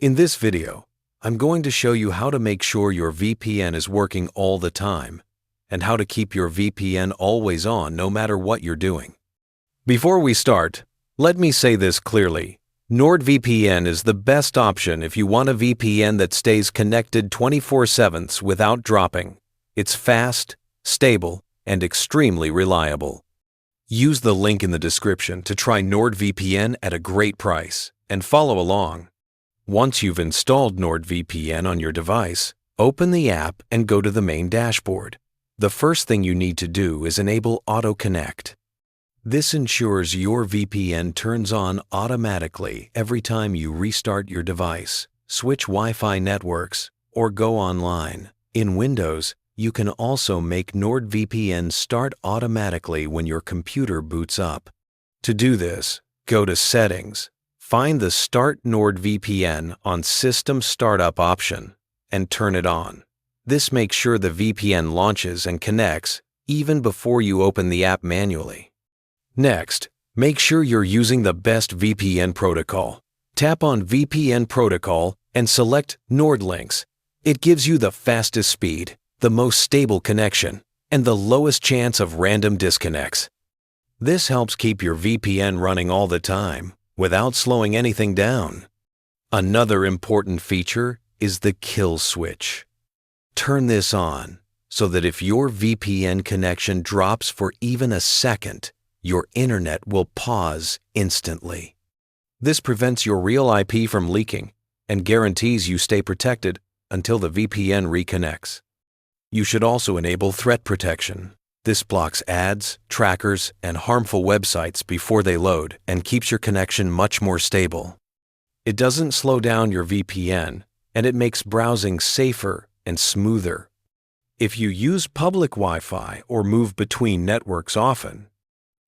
In this video, I'm going to show you how to make sure your VPN is working all the time and how to keep your VPN always on no matter what you're doing. Before we start, let me say this clearly. NordVPN is the best option if you want a VPN that stays connected 24/7 without dropping. It's fast, stable, and extremely reliable. Use the link in the description to try NordVPN at a great price and follow along. Once you've installed NordVPN on your device, open the app and go to the main dashboard. The first thing you need to do is enable Auto Connect. This ensures your VPN turns on automatically every time you restart your device, switch Wi-Fi networks, or go online. In Windows, you can also make NordVPN start automatically when your computer boots up. To do this, go to Settings, find the Start NordVPN on System Startup option, and turn it on. This makes sure the VPN launches and connects even before you open the app manually. Next, make sure you're using the best VPN protocol. Tap on VPN protocol and select NordLynx. It gives you the fastest speed, the most stable connection, and the lowest chance of random disconnects. This helps keep your VPN running all the time without slowing anything down. Another important feature is the kill switch. Turn this on so that if your VPN connection drops for even a second, your internet will pause instantly. This prevents your real IP from leaking and guarantees you stay protected until the VPN reconnects. You should also enable threat protection. This blocks ads, trackers, and harmful websites before they load and keeps your connection much more stable. It doesn't slow down your VPN, and it makes browsing safer and smoother. If you use public Wi-Fi or move between networks often,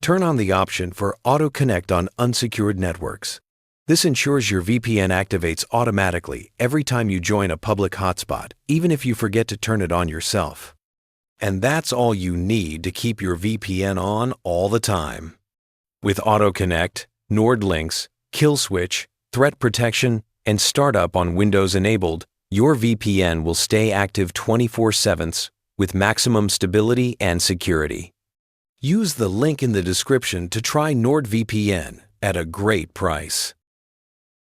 turn on the option for Auto Connect on unsecured networks. This ensures your VPN activates automatically every time you join a public hotspot, even if you forget to turn it on yourself. And that's all you need to keep your VPN on all the time. With Auto Connect, NordLynx, Kill Switch, Threat Protection, and Startup on Windows enabled, your VPN will stay active 24/7 with maximum stability and security. Use the link in the description to try NordVPN at a great price.